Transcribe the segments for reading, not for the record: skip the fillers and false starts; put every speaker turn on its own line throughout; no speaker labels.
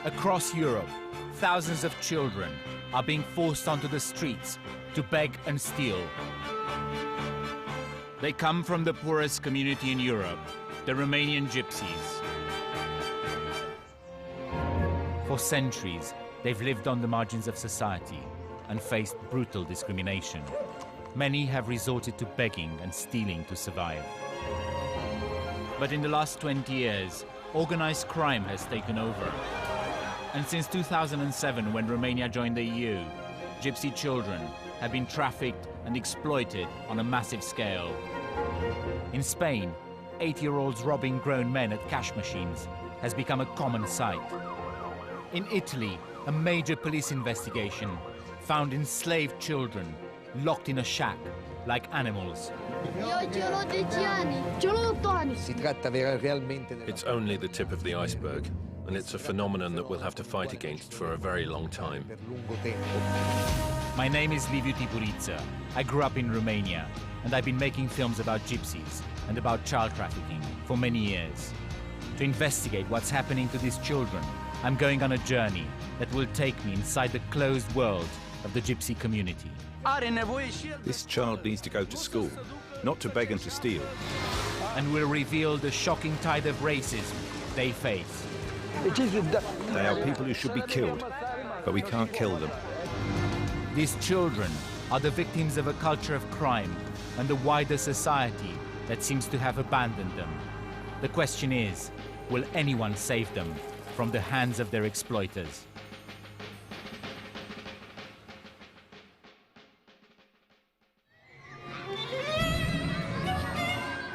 Across Europe, thousands of children are being forced onto the streets to beg and steal. They come from the poorest community in Europe, the Romanian Gypsies. For centuries, they've lived on the margins of society and faced brutal discrimination. Many have resorted to begging and stealing to survive. But in the last 20 years, organized crime has taken over. And since 2007, when Romania joined the EU, Gypsy children have been trafficked and exploited on a massive scale. In Spain, 8-year-olds robbing grown men at cash machines has become a common sight. In Italy, a major police investigation found enslaved children locked in a shack like animals.
It's only the tip of the iceberg, and it's a phenomenon that we'll have to fight against for a very long time.
My name is lévõ. I grew up in Romania, and I've been making films about gypsies and about child trafficking for many years. To investigate what's happening to these children, I'm going on a journey that will take me inside the closed world of the gypsy community.
This child needs to go to school, not to beg and to steal.
And will reveal the shocking tide of racism they face.
They are people who should be killed, but we can't kill them.
These children are the victims of a culture of crime and the wider society that seems to have abandoned them. The question is, will anyone save them from the hands of their exploiters?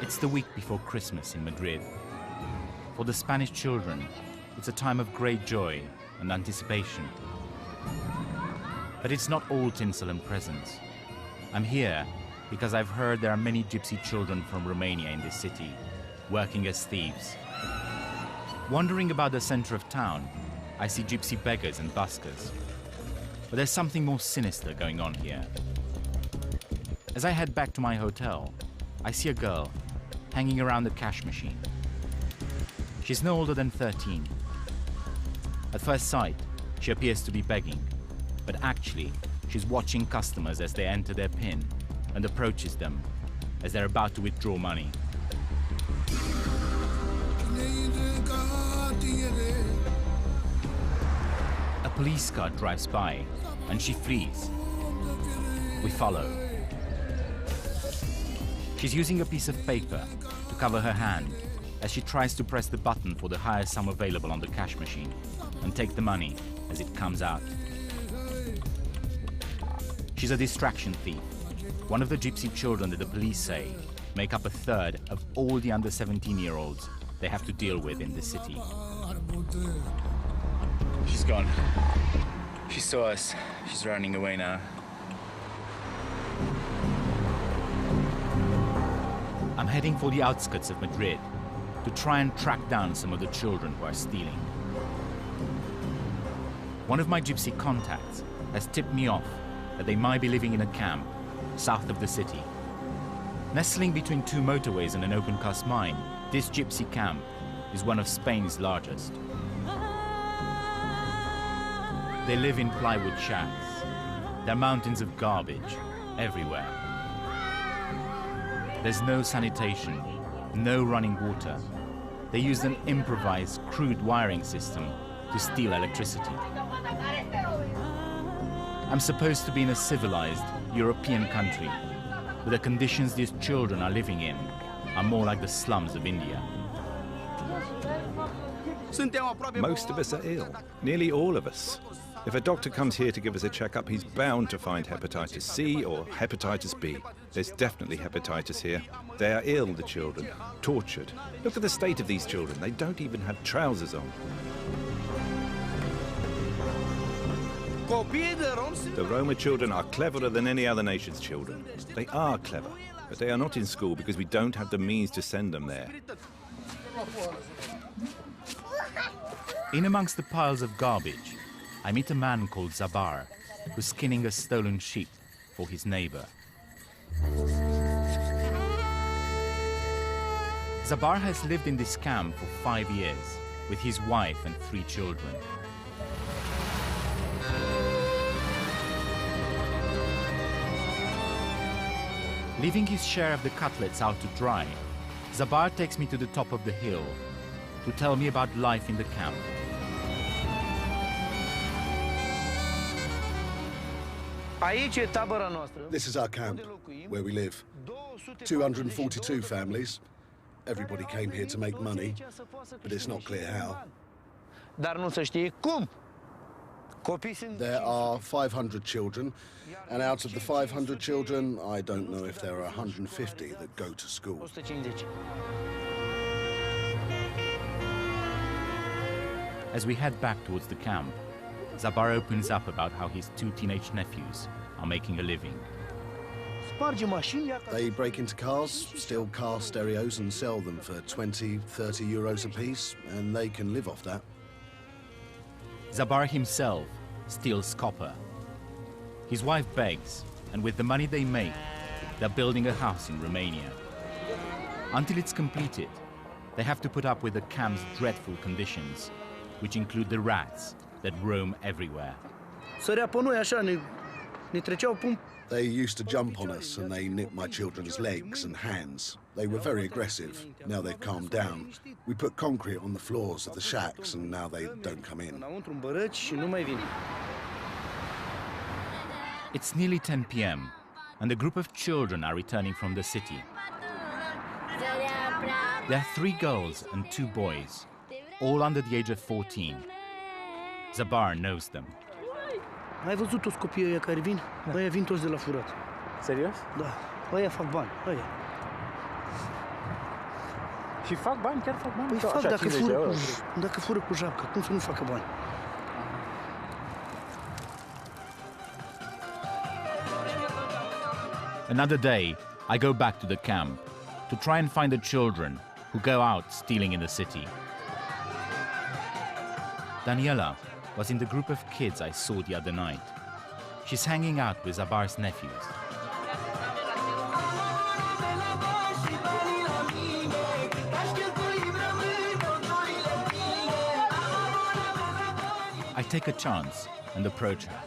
It's the week before Christmas in Madrid. For the Spanish children, it's a time of great joy and anticipation. But it's not all tinsel and presents. I'm here because I've heard there are many gypsy children from Romania in this city, working as thieves. Wandering about the center of town, I see gypsy beggars and buskers. But there's something more sinister going on here. As I head back to my hotel, I see a girl hanging around the cash machine. She's no older than 13. At first sight, she appears to be begging, but actually, she's watching customers as they enter their PIN and approaches them as they're about to withdraw money. A police car drives by and she flees. We follow. She's using a piece of paper to cover her hand as she tries to press the button for the highest sum available on the cash machine and take the money as it comes out. She's a distraction thief, one of the gypsy children that the police say make up a third of all the under 17-year-olds they have to deal with in the city. She's gone. She saw us. She's running away now. I'm heading for the outskirts of Madrid to try and track down some of the children who are stealing. One of my gypsy contacts has tipped me off that they might be living in a camp south of the city. Nestling between two motorways and an open-cast mine, this gypsy camp is one of Spain's largest. They live in plywood shacks. There are mountains of garbage everywhere. There's no sanitation, no running water. They used an improvised, crude wiring system to steal electricity. I'm supposed to be in a civilized European country, but the conditions these children are living in are more like the slums of India.
Most of us are ill, nearly all of us. If a doctor comes here to give us a checkup, he's bound to find hepatitis C or hepatitis B. There's definitely hepatitis here. They are ill, the children, tortured. Look at the state of these children. They don't even have trousers on. The Roma children are cleverer than any other nation's children. They are clever, but they are not in school because we don't have the means to send them there.
In amongst the piles of garbage, I meet a man called Zabar, who's skinning a stolen sheep for his neighbor. Zabar has lived in this camp for 5 years with his wife and 3 children. Leaving his share of the cutlets out to dry, Zabar takes me to the top of the hill to tell me about life in the camp.
This is our camp, where we live. 242 families. Everybody came here to make money, but it's not clear how. There are 500 children, and out of the 500 children, I don't know if there are 150 that go to school.
As we head back towards the camp, Zabar opens up about how his 2 teenage nephews are making a living.
They break into cars, steal car stereos and sell them for 20, 30 euros a piece, and they can live off that.
Zabar himself steals copper. His wife begs, and with the money they make, they're building a house in Romania. Until it's completed, they have to put up with the camp's dreadful conditions, which include the rats that roam everywhere.
They used to jump on us and they nipped my children's legs and hands. They were very aggressive. Now they've calmed down. We put concrete on the floors of the shacks and now they don't come in.
It's nearly 10 p.m. and a group of children are returning from the city. There are 3 girls and 2 boys, all under the age of 14. Zabar knows them.
Ai văzut toți copiii ăia care vin? Ăia vin toți de la furat.
Serios?
Da. Ăia fac bani, ăia.
Și fac bani? Chiar fac bani?
Păi fac dacă fură cu japca, cum să nu facă bani?
Another day, I go back to the camp to try and find the children who go out stealing in the city. Daniela was in the group of kids I saw the other night. She's hanging out with Zabar's nephews. I take a chance and approach her.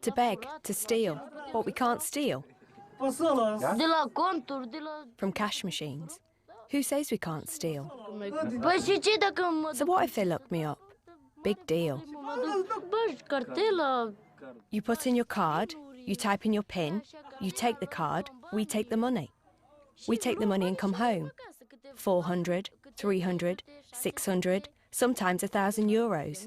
To beg, to steal, what we can't steal. From cash machines. Who says we can't steal? So what if they look me up? Big deal. You put in your card, you type in your PIN, you take the card, we take the money. We take the money and come home. 400, 300, 600, sometimes 1,000 euros.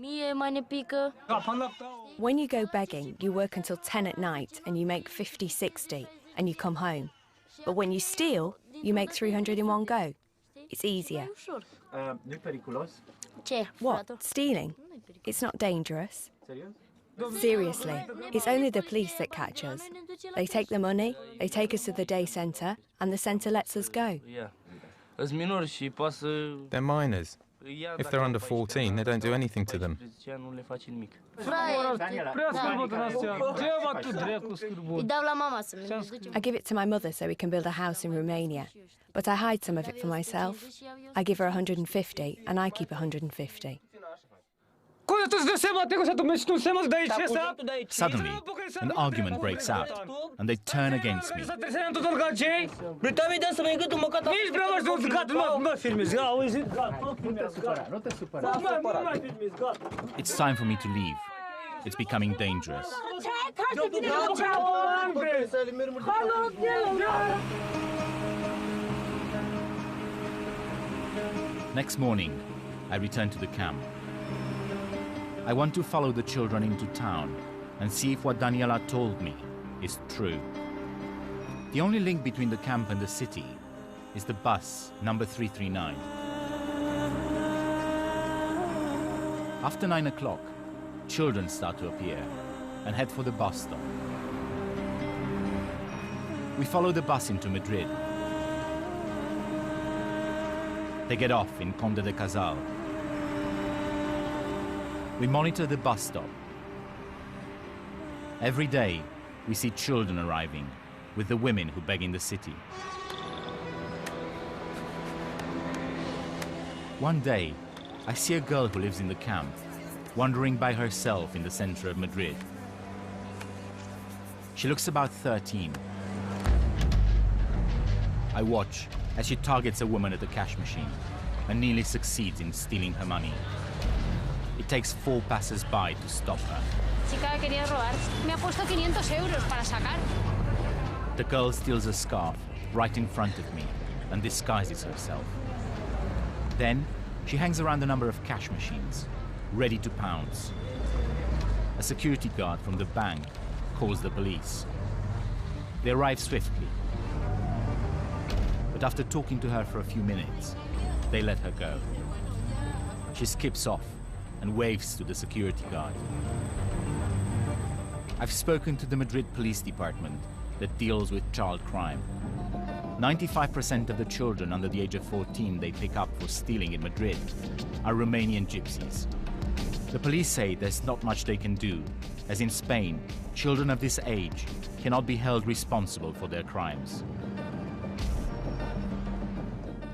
When you go begging, you work until 10 at night and you make 50, 60 and you come home. But when you steal, you make 300 in one go. It's easier. What? Stealing? It's not dangerous. Seriously, it's only the police that catch us. They take the money, they take us to the day centre, and the centre lets us go.
They're minors. If they're under 14, they don't do anything to them.
I give it to my mother so we can build a house in Romania. But I hide some of it for myself. I give her 150 and I keep 150.
Suddenly, an argument breaks out, and they turn against me. It's time for me to leave. It's becoming dangerous. Next morning, I return to the camp. I want to follow the children into town and see if what Daniela told me is true. The only link between the camp and the city is the bus number 339. After 9 o'clock, children start to appear and head for the bus stop. We follow the bus into Madrid. They get off in Conde de Casal. We monitor the bus stop. Every day, we see children arriving with the women who beg in the city. One day, I see a girl who lives in the camp, wandering by herself in the center of Madrid. She looks about 13. I watch as she targets a woman at the cash machine and nearly succeeds in stealing her money. It takes 4 passers-by to stop her.
Chica que quería robar, me ha puesto 500 euros para sacar.
The girl steals a scarf right in front of me and disguises herself. Then she hangs around a number of cash machines, ready to pounce. A security guard from the bank calls the police. They arrive swiftly. But after talking to her for a few minutes, they let her go. She skips off and waves to the security guard. I've spoken to the Madrid police department that deals with child crime. 95% of the children under the age of 14 they pick up for stealing in Madrid are Romanian gypsies. The police say there's not much they can do, as in Spain, children of this age cannot be held responsible for their crimes.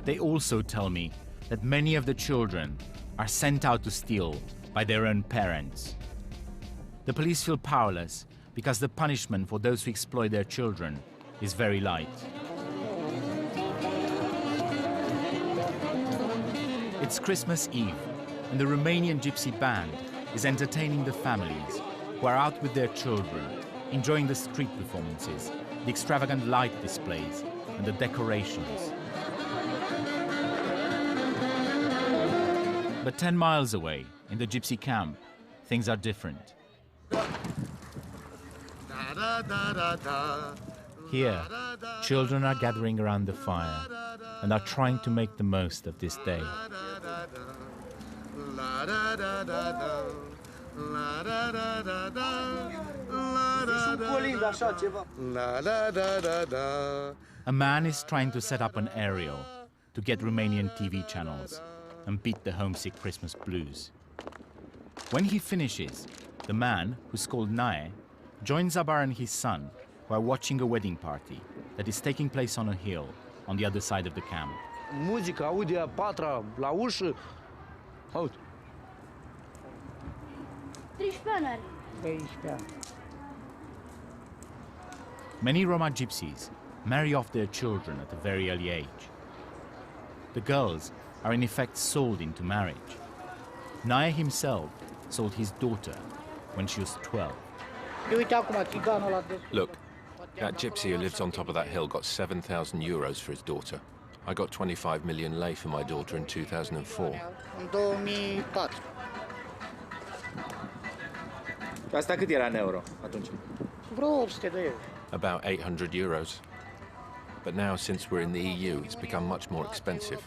They also tell me that many of the children are sent out to steal by their own parents. The police feel powerless because the punishment for those who exploit their children is very light. It's Christmas Eve, and the Romanian gypsy band is entertaining the families who are out with their children, enjoying the street performances, the extravagant light displays, and the decorations. But 10 miles away, in the gypsy camp, things are different. Here, children are gathering around the fire and are trying to make the most of this day. A man is trying to set up an aerial to get Romanian TV channels and beat the homesick Christmas blues. When he finishes, the man, who's called Nae, joins Abar and his son, who are watching a wedding party that is taking place on a hill on the other side of the camp.
Muzica, aude a patra la ușă. Uite.
13 ani.
13 ani.
Many Roma gypsies marry off their children at a very early age. The girls are in effect sold into marriage. Nae himself sold his daughter when she was 12.
Look, that gypsy who lives on top of that hill got 7,000 euros for his daughter. I got 25 million lei for my daughter in 2004.
În 2004.
Asta cât era în euro atunci?
Vreo 800 de euro.
About 800 euros. But now, since we're in the EU, it's become much more expensive.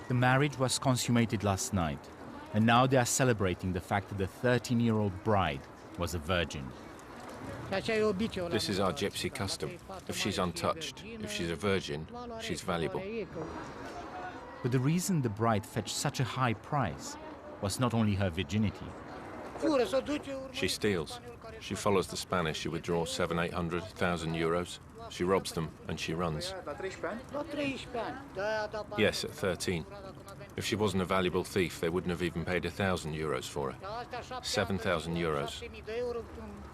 The marriage was consummated last night, and now they are celebrating the fact that the 13-year-old bride was a virgin.
This is our gypsy custom. If she's untouched, if she's a virgin, she's valuable.
But the reason the bride fetched such a high price was not only her virginity.
She steals. She follows the Spanish who withdraw 700,000-800,000 euros. She robs them and she runs. Yes, at 13. If she wasn't a valuable thief, they wouldn't have even paid 1,000 euros for her. 7,000 euros.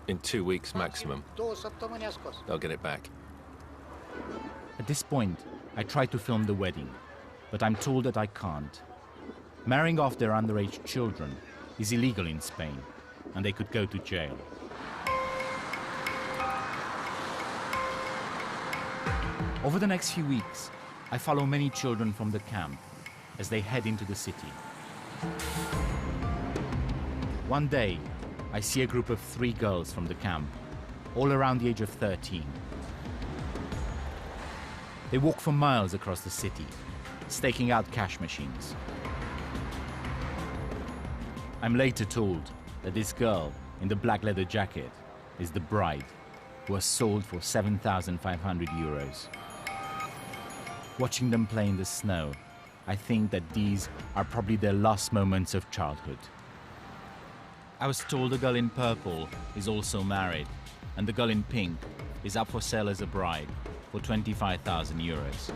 In 2 weeks maximum. They'll get it back.
At this point, I try to film the wedding, but I'm told that I can't. Marrying off their underage children is illegal in Spain, and they could go to jail. Over the next few weeks, I follow many children from the camp as they head into the city. One day, I see a group of 3 girls from the camp, all around the age of 13. They walk for miles across the city, staking out cash machines. I'm later told that this girl in the black leather jacket is the bride, who was sold for 7,500 euros. Watching them play in the snow, I think that these are probably their last moments of childhood. I was told the girl in purple is also married, and the girl in pink is up for sale as a bride for 25,000 euros.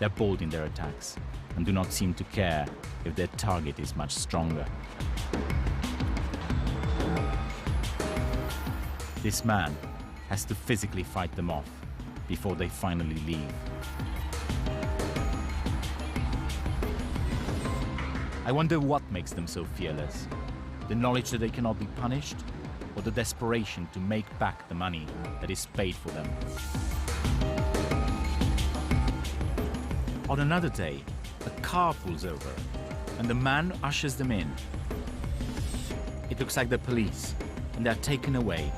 They're bold in their attacks and do not seem to care if their target is much stronger. This man has to physically fight them off before they finally leave. I wonder what makes them so fearless. The knowledge that they cannot be punished, or the desperation to make back the money that is paid for them. On another day, a car pulls over and the man ushers them in. It looks like the police, and they're taken away.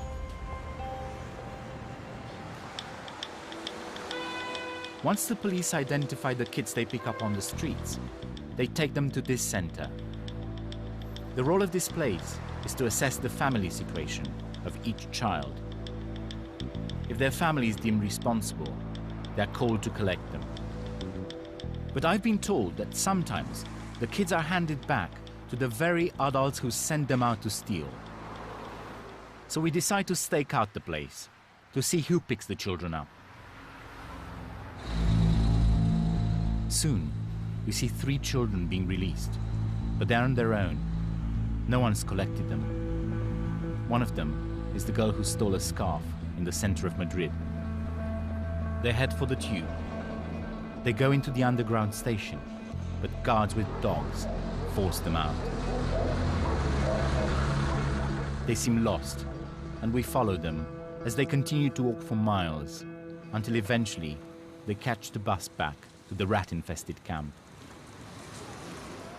Once the police identify the kids they pick up on the streets, they take them to this center. The role of this place is to assess the family situation of each child. If their family is deemed responsible, they're called to collect them. But I've been told that sometimes the kids are handed back to the very adults who sent them out to steal. So we decide to stake out the place to see who picks the children up. Soon, we see 3 children being released, but they're on their own. No one's collected them. One of them is the girl who stole a scarf in the center of Madrid. They head for the tube. They go into the underground station, but guards with dogs force them out. They seem lost, and we follow them as they continue to walk for miles, until eventually they catch the bus back to the rat-infested camp.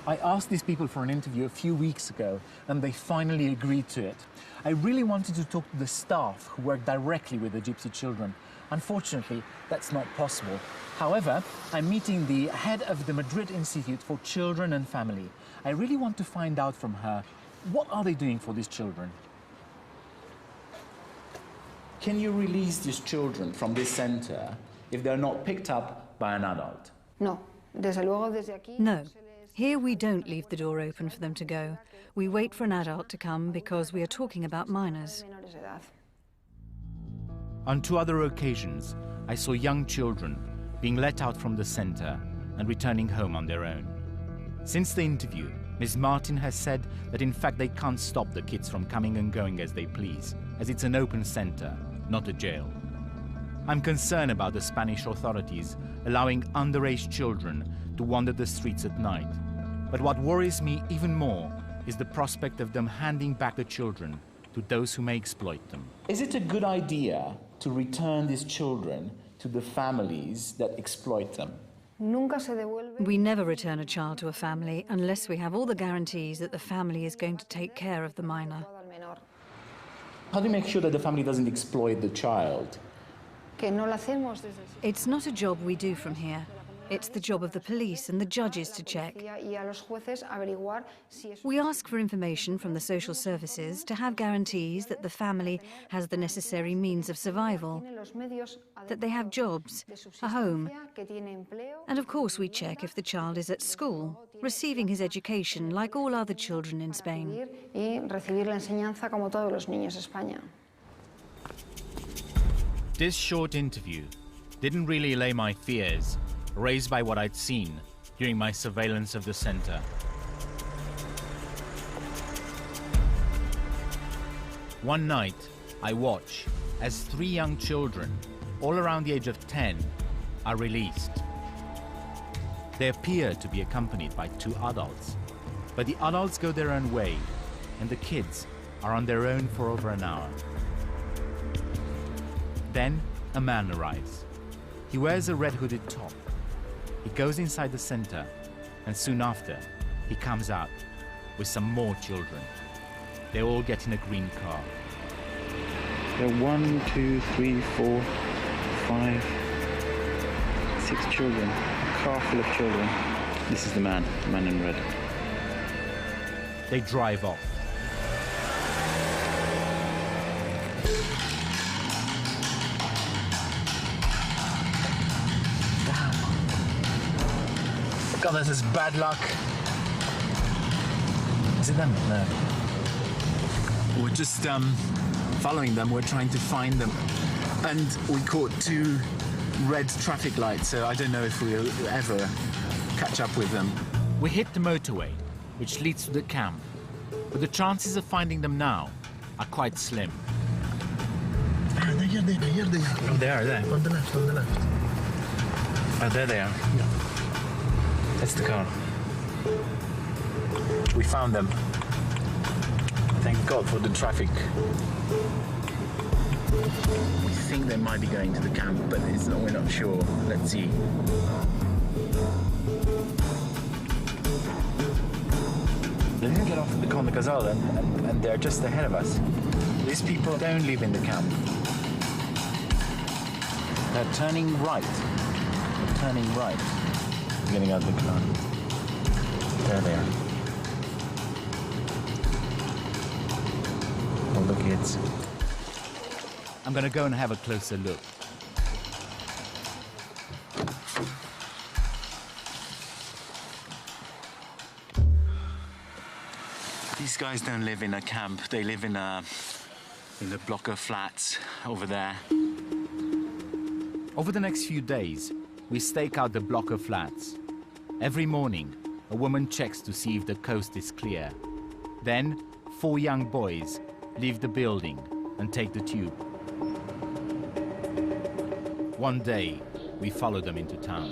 I asked these people for an interview a few weeks ago, and they finally agreed to it. I really wanted to talk to the staff who work directly with the Gypsy children. Unfortunately, that's not possible. However, I'm meeting the head of the Madrid Institute for Children and Family. I really want to find out from her, what are they doing for these children? Can you release these children from this center if they're not picked up by an adult?
No. Desde luego desde aquí.
No. Here we don't leave the door open for them to go. We wait for an adult to come because we are talking about minors.
On 2 other occasions, I saw young children being let out from the center and returning home on their own. Since the interview, Ms. Martin has said that in fact they can't stop the kids from coming and going as they please, as it's an open center, not a jail. I'm concerned about the Spanish authorities allowing underage children to wander the streets at night. But what worries me even more is the prospect of them handing back the children to those who may exploit them.
Is it a good idea to return these children to the families that exploit them?
We never return a child to a family unless we have all the guarantees that the family is going to take care of the minor.
How do you make sure that the family doesn't exploit the child?
It's not a job we do from here. It's the job of the police and the judges to check. We ask for information from the social services to have guarantees that the family has the necessary means of survival, that they have jobs, a home, and of course we check if the child is at school, receiving his education like all other children in Spain.
This short interview didn't really allay my fears raised by what I'd seen during my surveillance of the center. One night, I watch as 3 young children, all around the age of 10, are released. They appear to be accompanied by 2 adults, but the adults go their own way, and the kids are on their own for over an hour. Then a man arrives. He wears a red hooded top. He goes inside the center, and soon after, he comes out with some more children. They all get in a green car.
There are 1, 2, 3, 4, 5, 6 children. A car full of children. This is the man in red.
They drive off.
God, this is bad luck. Is it them? No. We're just following them. We're trying to find them. And we caught 2 red traffic lights, so I don't know if we'll ever catch up with them.
We hit the motorway, which leads to the camp, but the chances of finding them now are quite slim.
Oh, they are there.
On the left, on the left.
Oh, there they are. Yeah. That's the car. We found them. Thank God for the traffic. We think they might be going to the camp, but we're not sure. Let's see. They didn't get off the Conde Gazelle and they're just ahead of us. These people don't live in the camp. They're turning right. They're turning right. Getting out of the car. There they are. Oh, look, kids.
I'm gonna go and have a closer look.
These guys don't live in a camp. They live in a block of flats over there.
Over the next few days, we stake out the block of flats. Every morning, a woman checks to see if the coast is clear. Then, 4 young boys leave the building and take the tube. One day, we follow them into town.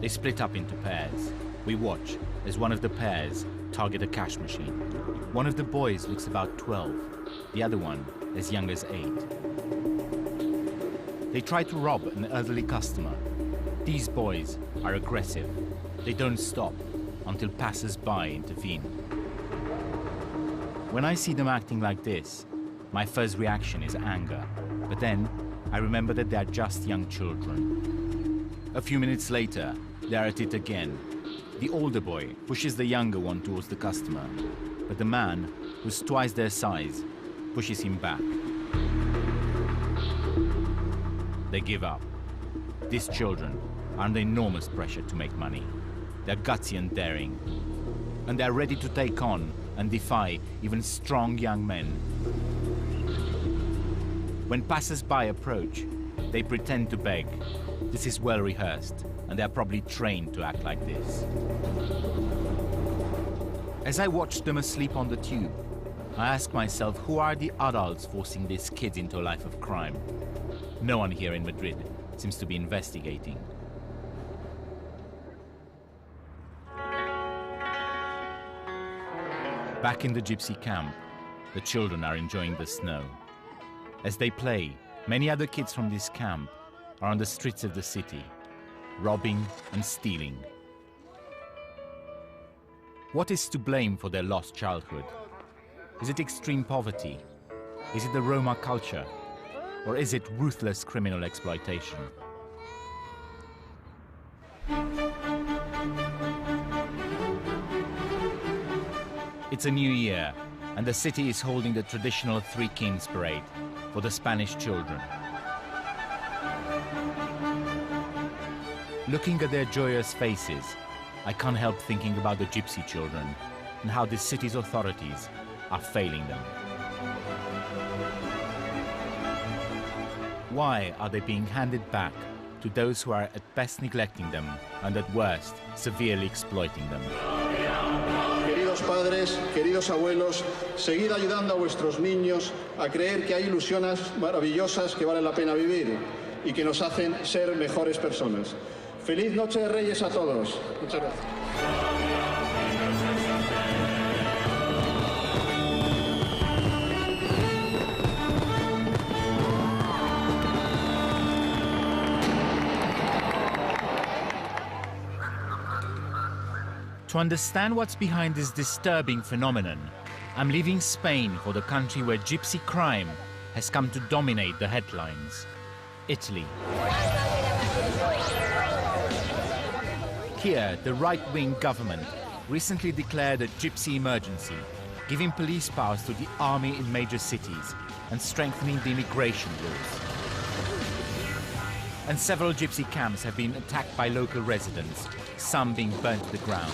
They split up into pairs. We watch as one of the pairs target a cash machine. One of the boys looks about 12, the other one as young as 8. They try to rob an elderly customer. These boys are aggressive. They don't stop until passers-by intervene. When I see them acting like this, my first reaction is anger. But then, I remember that they are just young children. A few minutes later, they are at it again. The older boy pushes the younger one towards the customer, but the man, who's twice their size, pushes him back. They give up. These children are under enormous pressure to make money. They're gutsy and daring, and they're ready to take on and defy even strong young men. When passers-by approach, they pretend to beg. This is well rehearsed, and they're probably trained to act like this. As I watch them asleep on the tube, I ask myself, who are the adults forcing these kids into a life of crime? No one here in Madrid seems to be investigating. Back in the Gypsy camp, the children are enjoying the snow. As they play, many other kids from this camp are on the streets of the city, robbing and stealing. What is to blame for their lost childhood? Is it extreme poverty? Is it the Roma culture? Or is it ruthless criminal exploitation? It's a new year, and the city is holding the traditional Three Kings parade for the Spanish children. Looking at their joyous faces, I can't help thinking about the Gypsy children and how the city's authorities are failing them. Why are they being handed back to those who are at best neglecting them and at worst severely exploiting them?
Queridos padres, queridos abuelos, seguid ayudando a vuestros niños a creer que hay ilusiones maravillosas que valen la pena vivir y que nos hacen ser mejores personas. Feliz Noche de Reyes a todos. Muchas gracias.
To understand what's behind this disturbing phenomenon, I'm leaving Spain for the country where gypsy crime has come to dominate the headlines, Italy. Here, the right-wing government recently declared a gypsy emergency, giving police powers to the army in major cities and strengthening the immigration rules. And several gypsy camps have been attacked by local residents, some being burnt to the ground.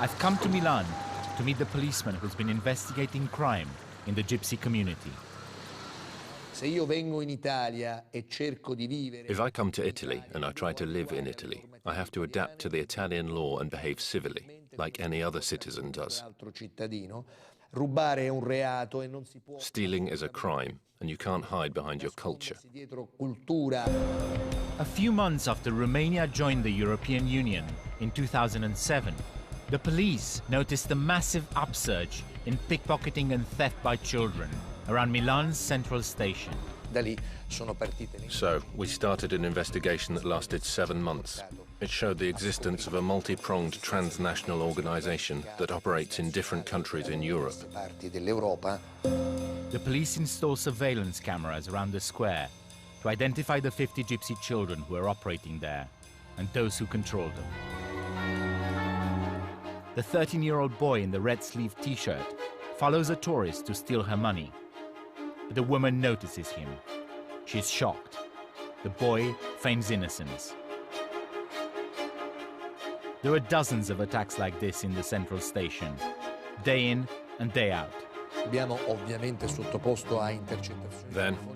I've come to Milan to meet the policeman who's been investigating crime in the gypsy community.
If I come to Italy and I try to live in Italy, I have to adapt to the Italian law and behave civilly, like any other citizen does. Stealing is a crime, and you can't hide behind your culture.
A few months after Romania joined the European Union in 2007, the police noticed a massive upsurge in pickpocketing and theft by children around Milan's central station.
So, we started an investigation that lasted 7 months. It showed the existence of a multi-pronged transnational organization that operates in different countries in Europe.
The police installed surveillance cameras around the square to identify the 50 Gypsy children who are operating there and those who control them. The 13-year-old boy in the red-sleeved t-shirt follows a tourist to steal her money. But the woman notices him. She's shocked. The boy feigns innocence. There are dozens of attacks like this in the central station, day in and day out.
Then,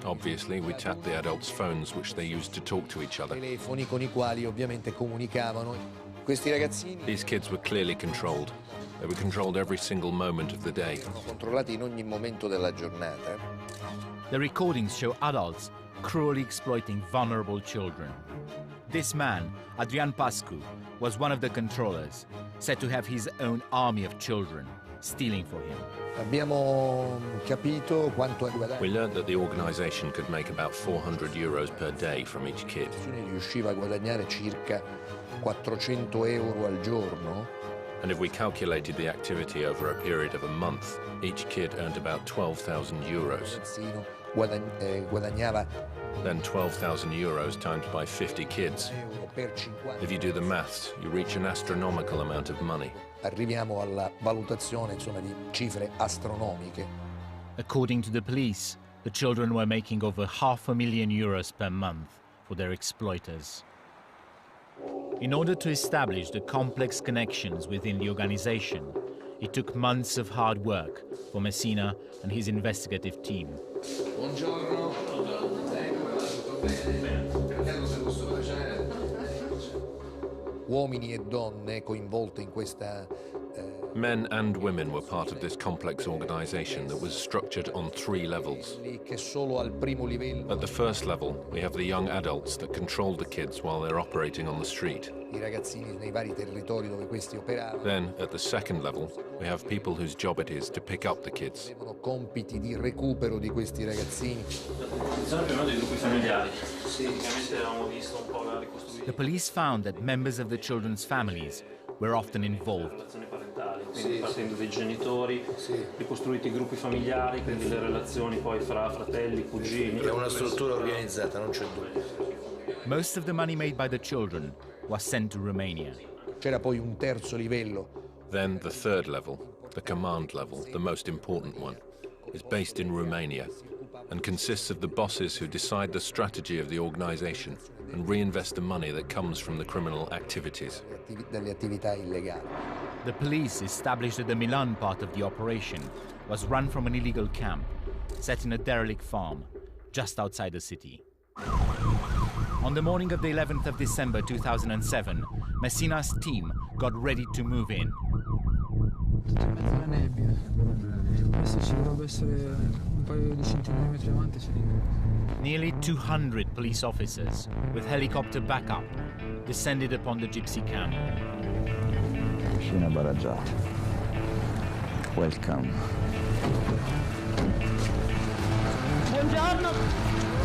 obviously, we tapped the adults' phones, which they used to talk to each other. These kids were clearly controlled. They were controlled every single moment of the day.
The recordings show adults cruelly exploiting vulnerable children. This man, Adrian Pascu, was one of the controllers, said to have his own army of children stealing for him.
We learned that the organization could make about 400 euros per day from each kid. And if we calculated the activity over a period of a month, each kid earned about 12,000 euros. Then 12,000 euros times by 50 kids. If you do the maths, you reach an astronomical amount of money.
According to the police, the children were making over €500,000 per month for their exploiters. In order to establish the complex connections within the organization, it took months of hard work for Messina and his investigative team.
Men and women were part of this complex organization that was structured on 3 levels. At the first level, we have the young adults that control the kids while they're operating on the street. Then, at the second level, we have people whose job it is to pick up the kids.
The police found that members of the children's families were often involved.
Partendo dai genitori, ricostruiti i gruppi familiari, quindi le relazioni poi fra fratelli, cugini. È una struttura organizzata, non c'è dubbio.
Most of the money made by the children was sent to Romania.
C'era poi un terzo livello. Then the third level, the command level, the most important one, is based in Romania and consists of the bosses who decide the strategy of the organization and reinvest the money that comes from the criminal activities.
The police established that the Milan part of the operation was run from an illegal camp set in a derelict farm just outside the city. On the morning of the 11th of December 2007, Messina's team got ready to move in. Nearly 200 police officers with helicopter backup descended upon the Gypsy camp.
Welcome.
Buongiorno.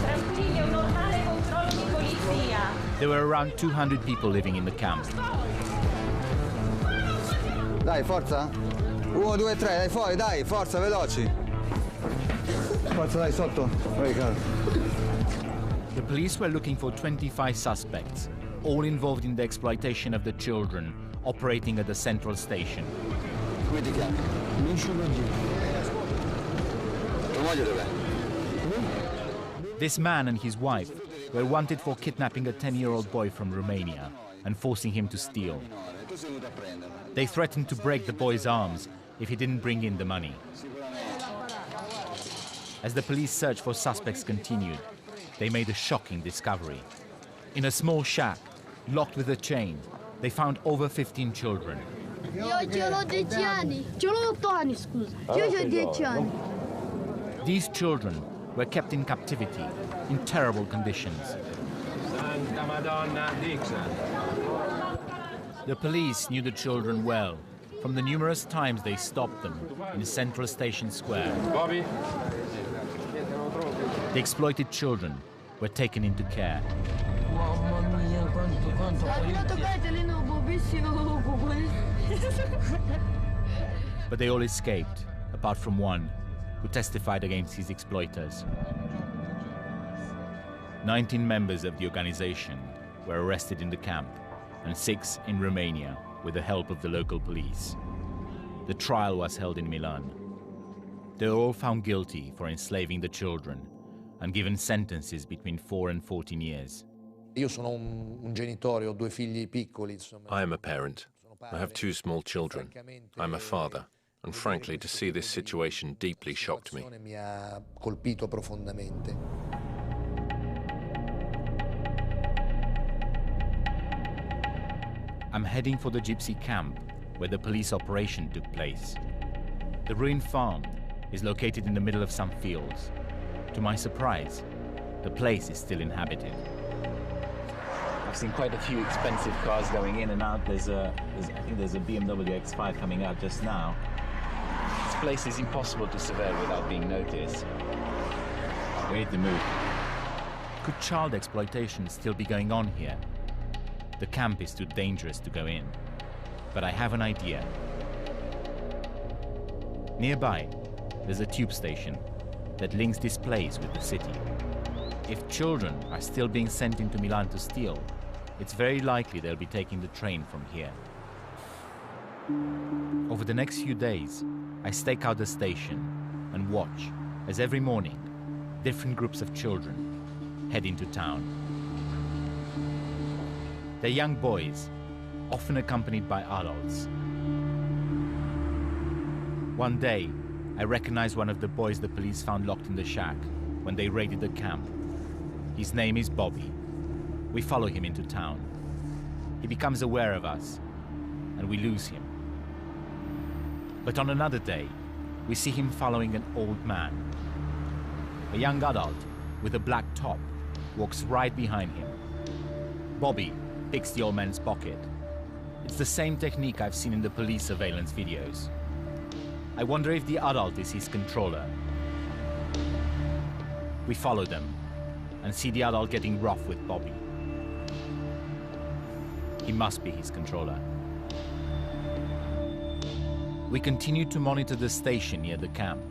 Tranquilli, un normale controllo di polizia.
There were around 200 people living in the camp.
Dai, forza. 1, 2, 3, dai fuori, dai, forza, veloci. Forza, dai, sotto.
The police were looking for 25 suspects, all involved in the exploitation of the children operating at the central station.
Come ti chiami?
This man and his wife were wanted for kidnapping a 10-year-old boy from Romania and forcing him to steal. They threatened to break the boy's arms if he didn't bring in the money. As the police search for suspects continued, they made a shocking discovery. In a small shack, locked with a chain, they found over 15 children. These children were kept in captivity in terrible conditions. The police knew the children well from the numerous times they stopped them in Central Station Square. The exploited children were taken into care. But they all escaped, apart from one who testified against his exploiters. 19 members of the organization were arrested in the camp, and 6 in Romania with the help of the local police. The trial was held in Milan. They were all found guilty for enslaving the children and given sentences between 4 and 14 years.
I am a parent. I have 2 small children. I'm a father. And frankly, to see this situation deeply shocked me.
I'm heading for the Gypsy camp where the police operation took place. The ruined farm is located in the middle of some fields. To my surprise, the place is still inhabited.
I've seen quite a few expensive cars going in and out. I think there's a BMW X5 coming out just now. This place is impossible to survey without being noticed. We need to move.
Could child exploitation still be going on here? The camp is too dangerous to go in, but I have an idea. Nearby, there's a tube station that links this place with the city. If children are still being sent into Milan to steal, it's very likely they'll be taking the train from here. Over the next few days, I stake out the station and watch as every morning, different groups of children head into town. They're young boys, often accompanied by adults. One day, I recognize one of the boys the police found locked in the shack when they raided the camp. His name is Bobby. We follow him into town. He becomes aware of us, and we lose him. But on another day, we see him following an old man. A young adult with a black top walks right behind him. Bobby picks the old man's pocket. It's the same technique I've seen in the police surveillance videos. I wonder if the adult is his controller. We follow them and see the adult getting rough with Bobby. He must be his controller. We continue to monitor the station near the camp.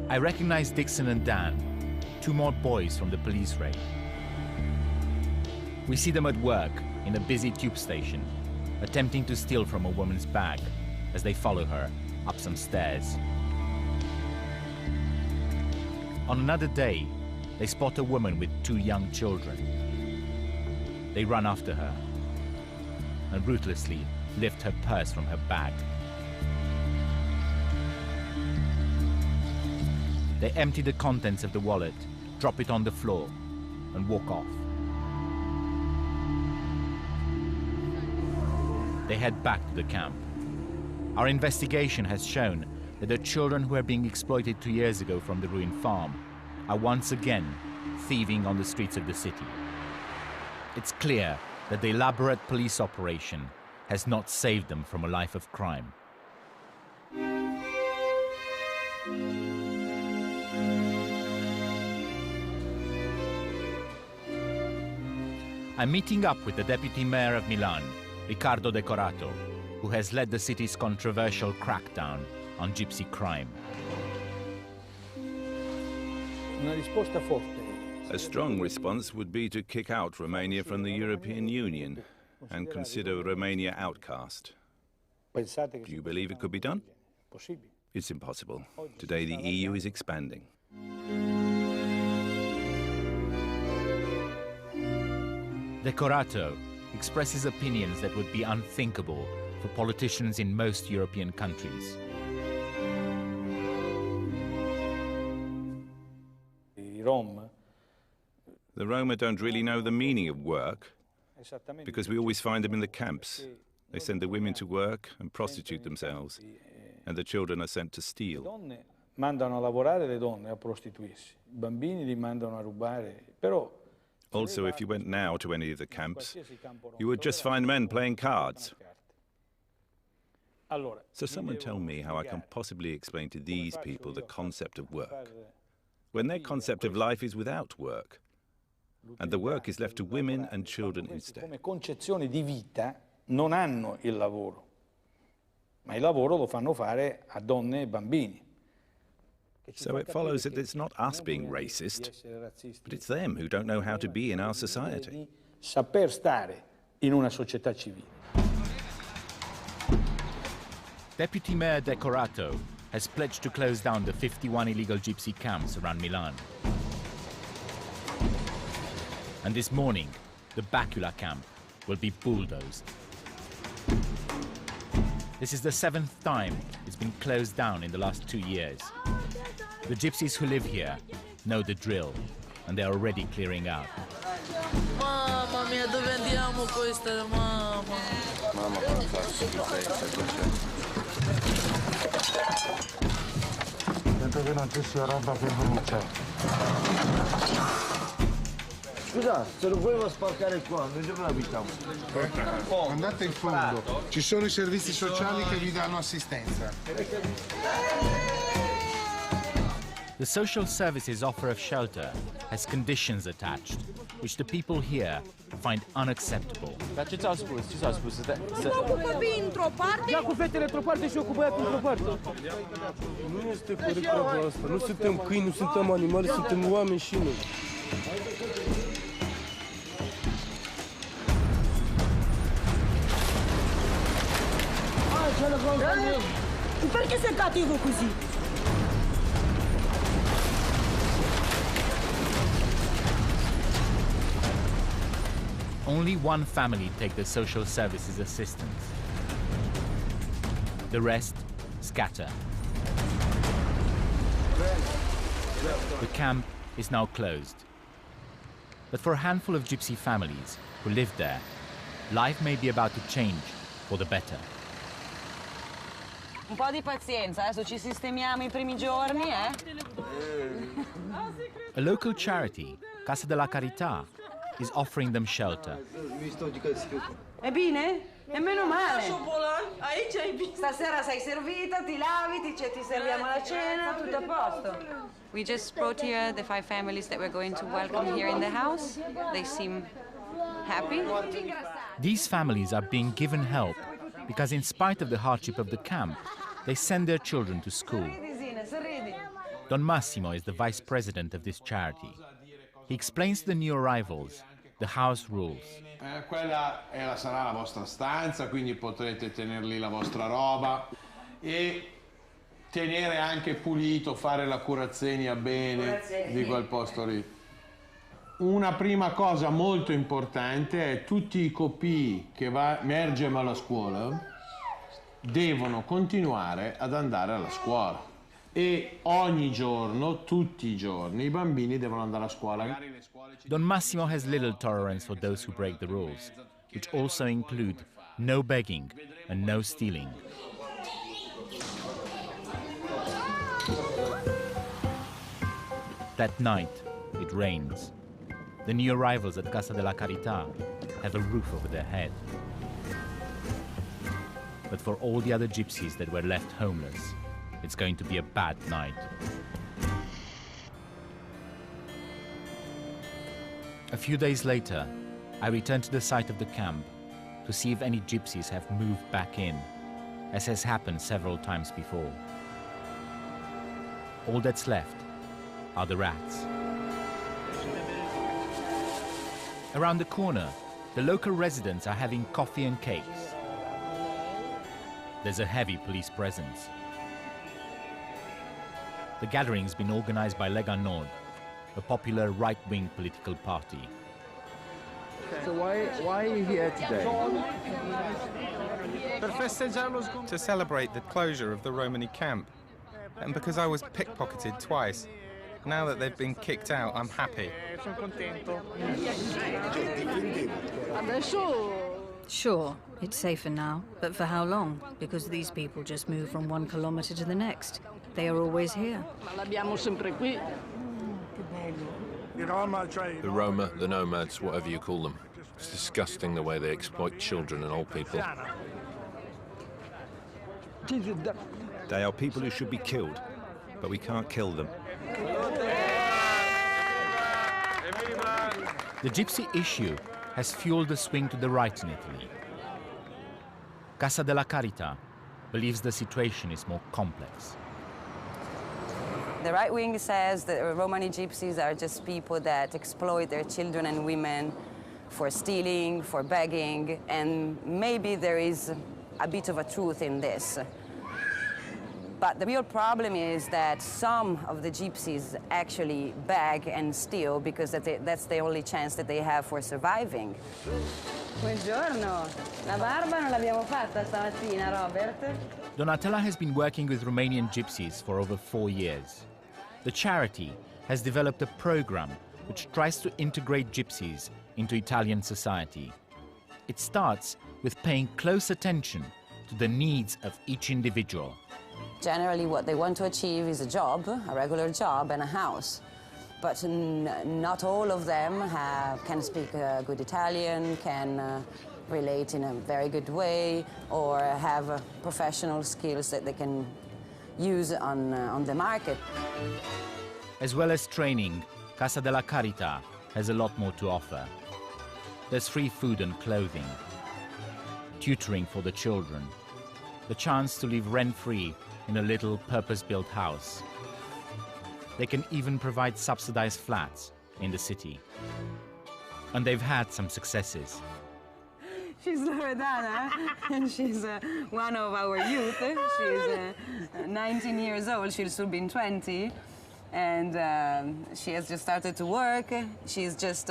I recognize Dixon and Dan, 2 more boys from the police raid. We see them at work in a busy tube station, attempting to steal from a woman's bag as they follow her up some stairs. On another day, they spot a woman with 2 young children. They run after her and ruthlessly lift her purse from her bag. They empty the contents of the wallet, drop it on the floor, and walk off. They head back to the camp. Our investigation has shown that the children who were being exploited 2 years ago from the ruined farm are once again thieving on the streets of the city. It's clear that the elaborate police operation has not saved them from a life of crime. I'm meeting up with the deputy mayor of Milan, Riccardo Decorato, who has led the city's controversial crackdown on gypsy crime.
A strong response would be to kick out Romania from the European Union and consider Romania outcast. Do you believe it could be done? It's impossible. Today the EU is expanding.
Decorato expresses opinions that would be unthinkable for politicians in most European countries.
The Roma don't really know the meaning of work, because we always find them in the camps. They send the women to work and prostitute themselves, and the children are sent to steal.
Mandano a lavorare le donne, a prostituirsi. I bambini li mandano a rubare. Però
also, if you went now to any of the camps, you would just find men playing cards. So someone tell me how I can possibly explain to these people the concept of work, when their concept of life is without work, and the work is left to women and children instead.
Come concezione di vita non hanno il lavoro, ma il lavoro lo fanno fare a donne e bambini.
So it follows that it's not us being racist, but it's them who don't know how to be in our society.
Saper stare in una società civile.
Deputy Mayor Decorato has pledged to close down the 51 illegal gypsy camps around Milan. And this morning, the Bacula camp will be bulldozed. This is the 7th time it's been closed down in the last 2 years. The gypsies who live here know the drill, and they're already clearing out.
Mamma mia, dove andiamo questa, mamma?
Mamma, come fa schifezza così.
Sento che non ci sia roba che brucia.
Scusa, se lo volevo sporcare qua, noi dove abitiamo?
Andate in fondo, ci sono i servizi sociali che vi danno assistenza.
The social services offer of shelter has conditions attached, which the people here find unacceptable.
Dar ce ți-au spus? Nu ocupă bine într-o parte? Ia cu fetele într-o parte și eu cu băiatul într-o parte. Nu este corect treaba asta. Nu suntem câini, nu suntem animale, suntem oameni și noi.
Perché sei cattivo così?
Only one family take the social services assistance. The rest scatter. The camp is now closed. But for a handful of gypsy families who live there, life may be about to change for the better.
Un po' di pazienza, adesso ci sistemiamo i primi giorni,
A local charity, Casa della Carità, is offering them shelter.
È bene? E meno male. Stasera sei servita, ti lavi, ti serviamo la cena, tutto a posto.
We just brought here the 5 families that we're going to welcome here in the house. They seem happy.
These families are being given help because in spite of the hardship of the camp, they send their children to school. Don Massimo is the vice president of this charity. He explains to the new arrivals the house rules.
Quella sarà la vostra stanza, quindi potrete tenere lì la vostra roba e tenere anche pulito, fare la curazzenia bene di quel posto lì. Una prima cosa molto importante è tutti i copii che emergono alla scuola devono continuare ad andare alla scuola e ogni giorno, tutti i giorni, i bambini devono andare a scuola.
Don Massimo has little tolerance for those who break the rules, which also include no begging and no stealing. That night, it rains. The new arrivals at Casa della Carità have a roof over their head. But for all the other gypsies that were left homeless, it's going to be a bad night. A few days later, I return to the site of the camp to see if any gypsies have moved back in, as has happened several times before. All that's left are the rats. Around the corner, the local residents are having coffee and cakes. There's a heavy police presence. The gathering's been organized by Lega Nord, a popular right-wing political party.
So why are you here today?
To celebrate the closure of the Romani camp, and because I was pickpocketed twice.
Now that they've been kicked out, I'm happy.
Sono contento.
Sure, it's safer now, but for how long? Because these people just move from 1 kilometre to the next. They are always here.
The Roma, the nomads, whatever you call them. It's disgusting the way they exploit children and old people.
They are people who should be killed, but we can't kill them.
The gypsy issue has fueled the swing to the right in Italy. Casa della Carità believes the situation is more complex.
The right wing says that Romani gypsies are just people that exploit their children and women for stealing, for begging, and maybe there is a bit of a truth in this. But the real problem is that some of the gypsies actually beg and steal because that's the only chance that they have for surviving.
Buongiorno. La barba non l'abbiamo fatta stamattina, Robert?
Donatella has been working with Romanian gypsies for over 4 years. The charity has developed a program which tries to integrate gypsies into Italian society. It starts with paying close attention to the needs of each individual.
Generally, what they want to achieve is a job, a regular job, and a house. But not all of them can speak good Italian, can relate in a very good way, or have professional skills that they can use on the market.
As well as training, Casa della Carità has a lot more to offer. There's free food and clothing, tutoring for the children, the chance to live rent-free in a little purpose-built house. They can even provide subsidized flats in the city. And they've had some successes.
She's Loredana, and she's one of our youth. She's 19 years old, she'll soon be 20. And she has just started to work. She's just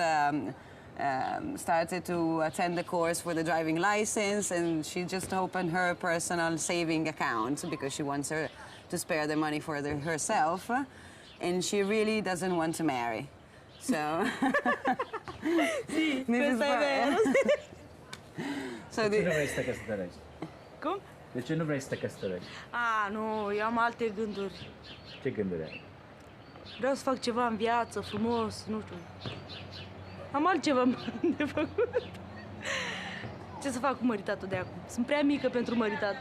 started to attend the course for the driving license, and she just opened her personal saving account because she wants her to spare the money for herself, and she really doesn't want to marry. So sì,
this is
vero.
So de ce nu vrei să te căsătorești?
Cum?
De ce nu vrei să te căsătorești?
Nu, eu am alte gânduri.
Ce gânduri ai?
Vreau să fac ceva în viață, frumos, nu știu. Am altceva de făcut. Ce să fac cu măritatul de acum? Sunt prea mică pentru măritat.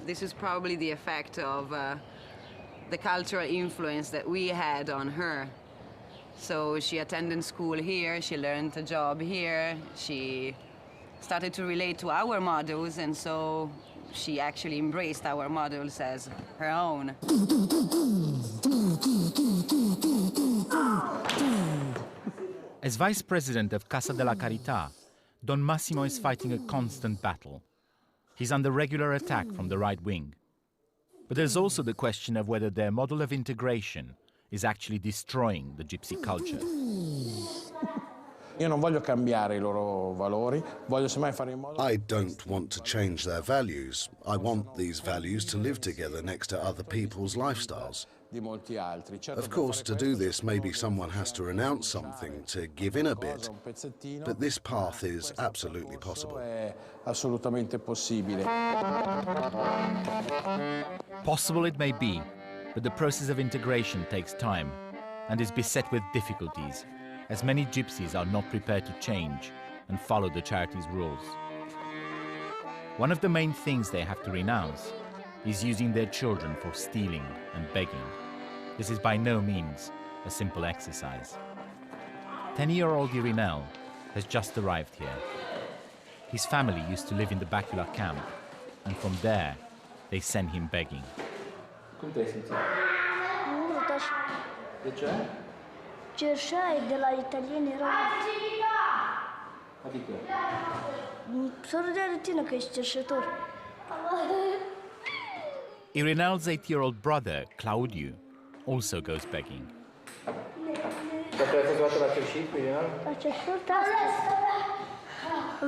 This is probably the effect of the cultural influence that we had on her. So she attended school here, she learned a job here, she started to relate to our models, and so she actually embraced our models as her own.
As vice president of Casa della Carità, Don Massimo is fighting a constant battle. He's under regular attack from the right wing. But there's also the question of whether their model of integration is actually destroying the gypsy culture.
Io non voglio cambiare I loro valori, voglio semmai fare in modo...
I don't want to change their values. I want these values to live together next to other people's lifestyles. Of course, to do this, maybe someone has to renounce something, to give in a bit, but this path is absolutely possible.
Possible it may be, but the process of integration takes time and is beset with difficulties, as many gypsies are not prepared to change and follow the charity's rules. One of the main things they have to renounce is using their children for stealing and begging. This is by no means a simple exercise. 10-year-old Irinel has just arrived here. His family used to live in the Bacula camp, and from there they send him begging.
Cum te-ai simțit? Urât așa. De ce? Cerșai de la italieni erau...
Adică?
Să râdea de tine că ești cerșetor.
Irinel's 8-year-old brother, Claudiu, also goes begging.
Dar tu ai fost luată la cerșit cu Irinel?
La cerșit, asta.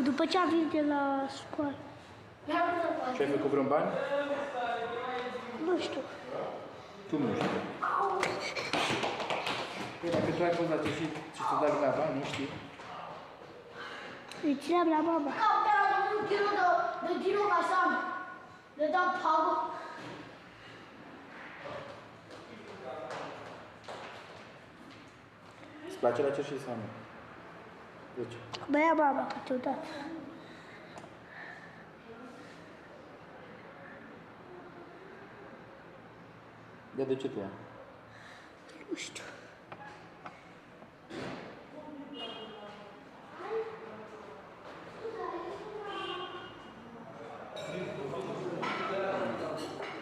După ce a venit de la școală.
Și ai făcut vreun bani?
Nu știu.
Cum nu știu?
Dacă tu ai pozat și ți-o dai glava, nu știi?
Îi ținem la mama. De giro ca sam. De da pago.
Îți place la cerșii sau nu? De ce?
Băia mama câteodată.
De ce te ia?
Nu știu.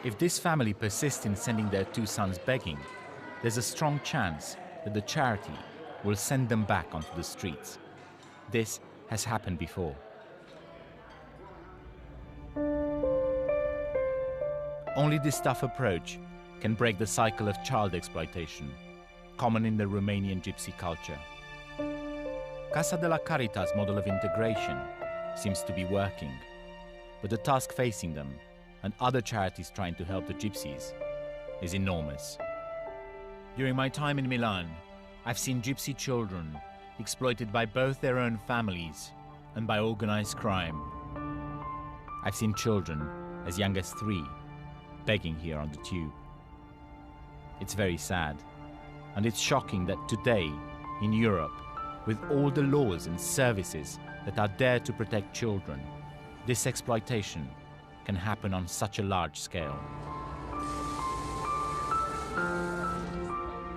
If this family persists in sending their two sons begging, there's a strong chance that the charity will send them back onto the streets. This has happened before. Only this tough approach can break the cycle of child exploitation, common in the Romanian gypsy culture. Casa de la Caritas model of integration seems to be working, but the task facing them and other charities trying to help the gypsies is enormous. During my time in Milan, I've seen gypsy children exploited by both their own families and by organized crime. I've seen children as young as 3 begging here on the tube. It's very sad, and it's shocking that today, in Europe, with all the laws and services that are there to protect children, this exploitation can happen on such a large scale.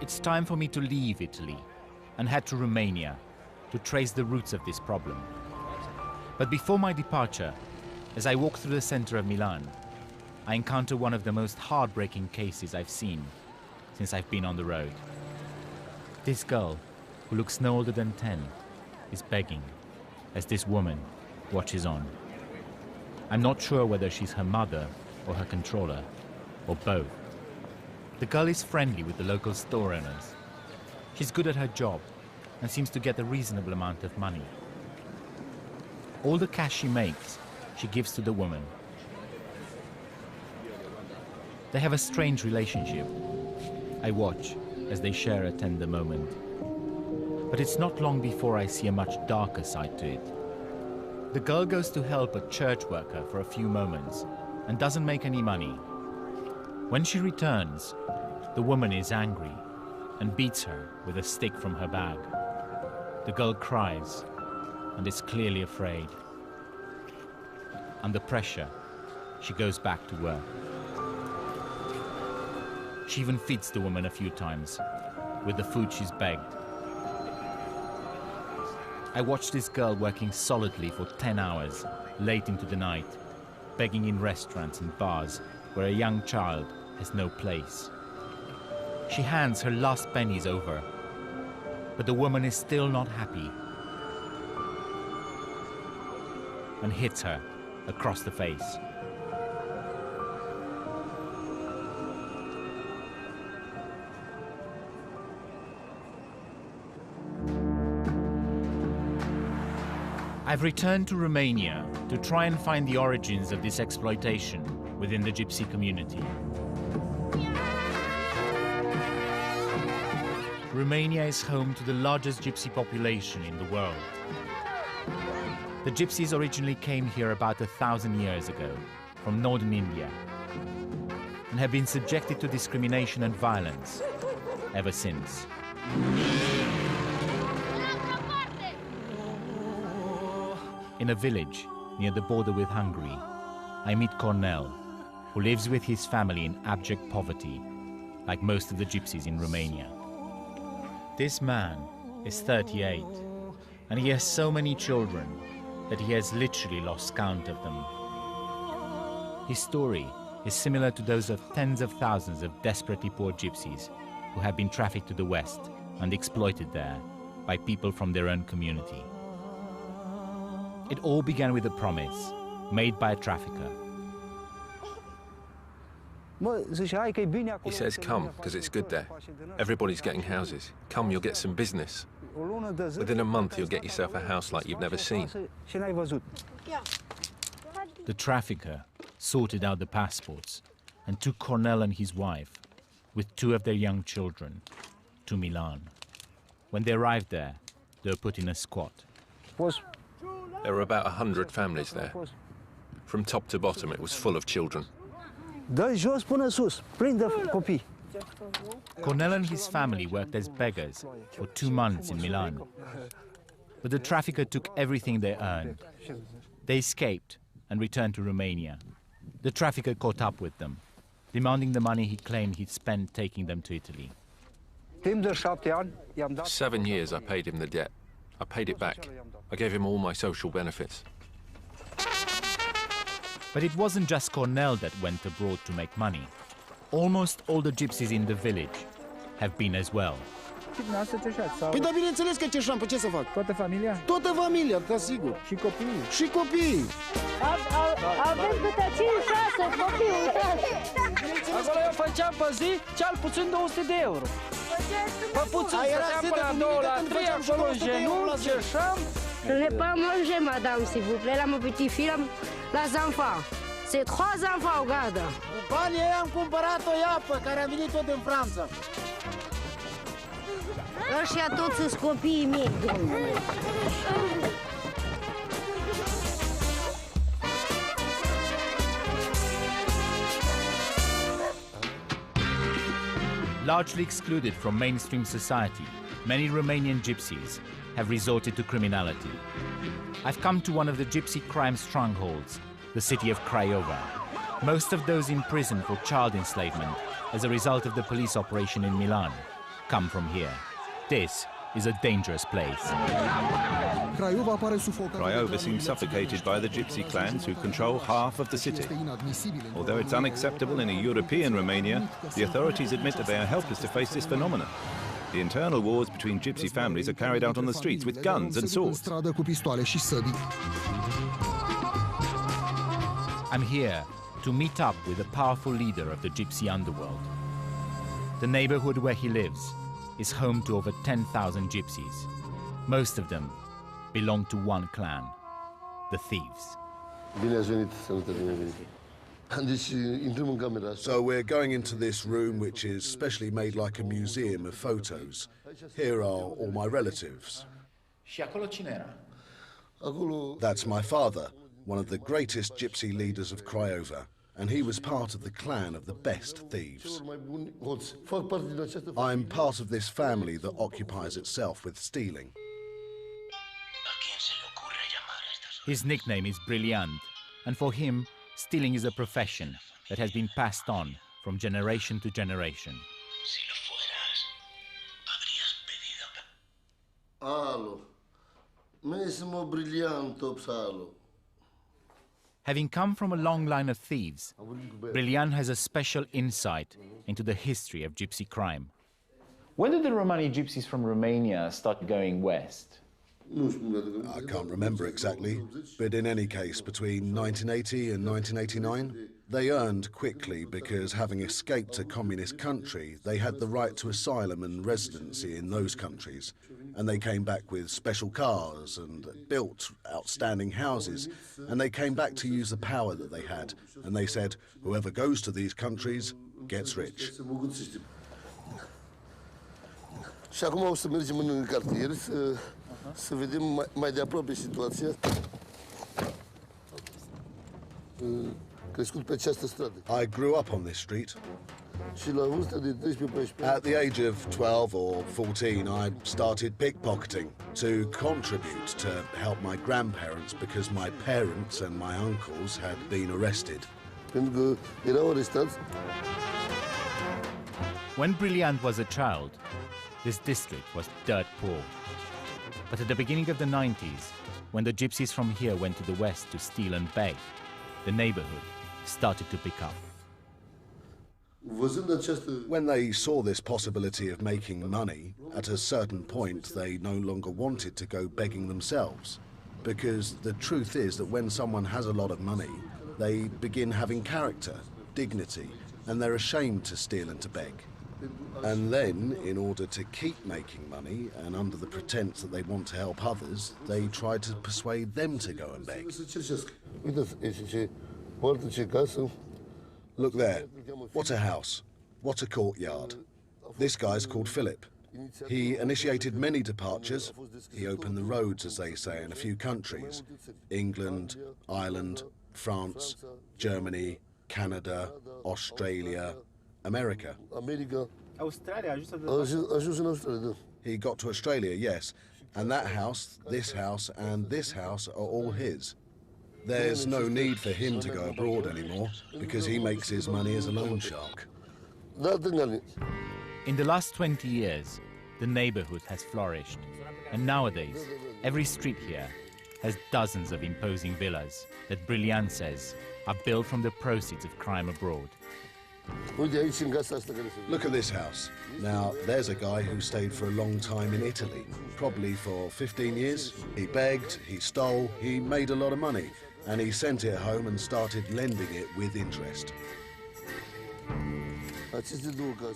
It's time for me to leave Italy and head to Romania to trace the roots of this problem. But before my departure, as I walk through the center of Milan, I encounter one of the most heartbreaking cases I've seen since I've been on the road. This girl, who looks no older than 10, is begging as this woman watches on. I'm not sure whether she's her mother or her controller, or both. The girl is friendly with the local store owners. She's good at her job and seems to get a reasonable amount of money. All the cash she makes, she gives to the woman. They have a strange relationship. I watch as they share a tender moment. But it's not long before I see a much darker side to it. The girl goes to help a church worker for a few moments and doesn't make any money. When she returns, the woman is angry and beats her with a stick from her bag. The girl cries and is clearly afraid. Under pressure, she goes back to work. She even feeds the woman a few times with the food she's begged. I watched this girl working solidly for 10 hours, late into the night, begging in restaurants and bars where a young child has no place. She hands her last pennies over, but the woman is still not happy and hits her across the face. I've returned to Romania to try and find the origins of this exploitation within the gypsy community. Romania is home to the largest gypsy population in the world. The gypsies originally came here about 1,000 years ago from northern India and have been subjected to discrimination and violence ever since. In a village near the border with Hungary, I meet Cornel, who lives with his family in abject poverty, like most of the gypsies in Romania. This man is 38, and he has so many children that he has literally lost count of them. His story is similar to those of tens of thousands of desperately poor gypsies who have been trafficked to the West and exploited there by people from their own community. It all began with a promise made by a trafficker.
He says, come, because it's good there. Everybody's getting houses. Come, you'll get some business. Within a month, you'll get yourself a house like you've never seen.
The trafficker sorted out the passports and took Cornel and his wife, with 2 of their young children, to Milan. When they arrived there, they were put in a squat.
There were about 100 families there. From top to bottom, it was full of children.
Cornel and his family worked as beggars for 2 months in Milan. But the trafficker took everything they earned. They escaped and returned to Romania. The trafficker caught up with them, demanding the money he claimed he'd spent taking them to Italy.
7 years I paid him the debt. I paid it back. I gave him all my social benefits.
But it wasn't just Cornel that went abroad to make money. Almost all the gypsies in the village have been as well.
Păi da, bineînțeles că ceșam, pe ce să fac? Toată familia? Toată familia, da, sigur. Și copiii? Și copiii.
Avem câte 5-6 copii, uitați.
Acolo eu făceam pe zi cel puțin 200 de euro. Pe puțin stăteam până la 2 la 3, acolo în genunchi, ceșam.
Ne pas manger, madame, s'il vous plaît, la mon petit fille, la enfants. C'est 3 enfants, regarde.
Cu banii ei am cumpărat o iapă care a venit tot din Franța.
Ăștia toți sunt copiii mei, domnule.
Largely excluded from mainstream society, many Romanian gypsies have resorted to criminality. I've come to one of the gypsy crime strongholds, the city of Craiova. Most of those in prison for child enslavement as a result of the police operation in Milan come from here. This is a dangerous place.
Craiova seems suffocated by the gypsy clans who control half of the city. Although it's unacceptable in a European Romania, the authorities admit that they are helpless to face this phenomenon. The internal wars between gypsy families are carried out on the streets with guns and swords.
I'm here to meet up with a powerful leader of the gypsy underworld. The neighborhood where he lives is home to over 10,000 gypsies. Most of them belong to one clan, the thieves.
So we're going into this room which is specially made like a museum of photos. Here are all my relatives. That's my father, one of the greatest gypsy leaders of Craiova, and he was part of the clan of the best thieves. I'm part of this family that occupies itself with stealing.
His nickname is Brilliant, and for him, stealing is a profession that has been passed on from generation to generation. Having come from a long line of thieves, Brilliant has a special insight into the history of gypsy crime.
When did the Romani gypsies from Romania start going west?
I can't remember exactly, but in any case, between 1980 and 1989, they earned quickly because, having escaped a communist country, they had the right to asylum and residency in those countries, and they came back with special cars and built outstanding houses, and they came back to use the power that they had, and they said, whoever goes to these countries gets rich.
Și acum o să mergem în cartier să vedem mai de aproape situația. Crescut pe această stradă.
I grew up on this street.
Și la vârsta de 13-14.
At the age of 12 or 14, I started pickpocketing to contribute to help my grandparents because my parents and my uncles had been arrested.
Pentru că erau arestați.
When Brilliant was a child, this district was dirt poor. But at the beginning of the 90s, when the gypsies from here went to the west to steal and beg, the neighborhood started to pick up.
When they saw this possibility of making money, at a certain point they no longer wanted to go begging themselves. Because the truth is that when someone has a lot of money, they begin having character, dignity, and they're ashamed to steal and to beg. And then, in order to keep making money, and under the pretense that they want to help others, they try to persuade them to go and beg. Look there. What a house. What a courtyard. This guy's called Philip. He initiated many departures. He opened the roads, as they say, in a few countries: England, Ireland, France, Germany, Canada, Australia, America. He got to Australia, yes, and that house, and this house are all his. There's no need for him to go abroad anymore because he makes his money as a loan shark.
In the last 20 years, the neighborhood has flourished, and nowadays, every street here has dozens of imposing villas that Brilliant says are built from the proceeds of crime abroad.
Look at this house. Now, there's a guy who stayed for a long time in Italy, probably for 15 years. He begged, he stole, he made a lot of money, and he sent it home and started lending it with interest.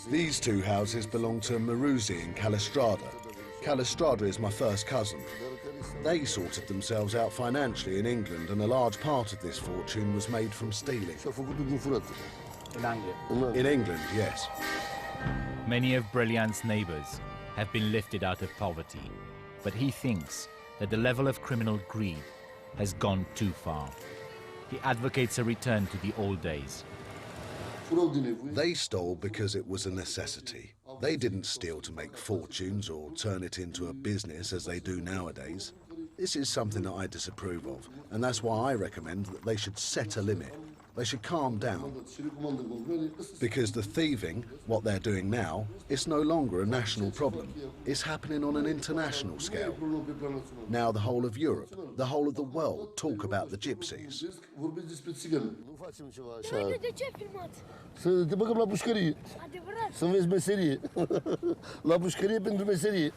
These two houses belong to Maruzzi in Calistrada. Calistrada is my first cousin. They sorted themselves out financially in England, and a large part of this fortune was made from stealing. In England, yes.
Many of Brilliant's neighbors have been lifted out of poverty, but he thinks that the level of criminal greed has gone too far. He advocates a return to the old days.
They stole because it was a necessity. They didn't steal to make fortunes or turn it into a business as they do nowadays. This is something that I disapprove of, and that's why I recommend that they should set a limit. They should calm down. Because the thieving, what they're doing now, is no longer a national problem. It's happening on an international scale. Now the whole of Europe, the whole of the world talk about the gypsies.
Să te băgăm la pușcărie. Să înveți meserie. La pușcărie pentru meserie.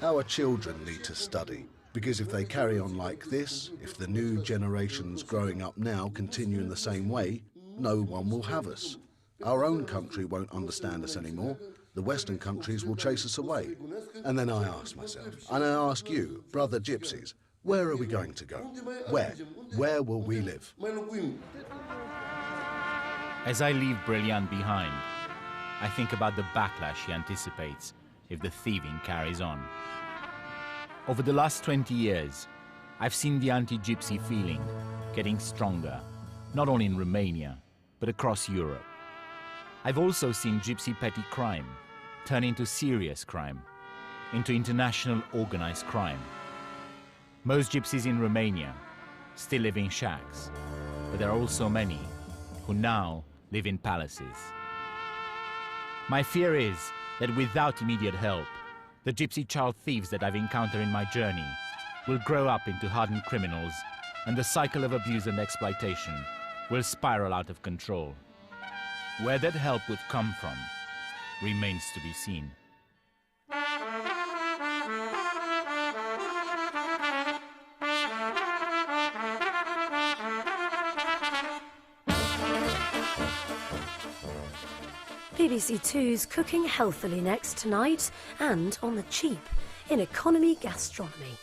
Our children need to study, because if they carry on like this, if the new generations growing up now continue in the same way, no one will have us. Our own country won't understand us anymore. The Western countries will chase us away. And then I ask myself, and I ask you, brother gypsies, where are we going to go? Where? Where will we live?
As I leave Brilliant behind, I think about the backlash he anticipates if the thieving carries on. Over the last 20 years, I've seen the anti-gypsy feeling getting stronger, not only in Romania, but across Europe. I've also seen gypsy petty crime turn into serious crime, into international organized crime. Most gypsies in Romania still live in shacks, but there are also many who now live in palaces. My fear is that without immediate help, the gypsy child thieves that I've encountered in my journey will grow up into hardened criminals, and the cycle of abuse and exploitation will spiral out of control. Where that help would come from remains to be seen.
BBC Two's Cooking Healthily next tonight, and on the cheap in economy gastronomy.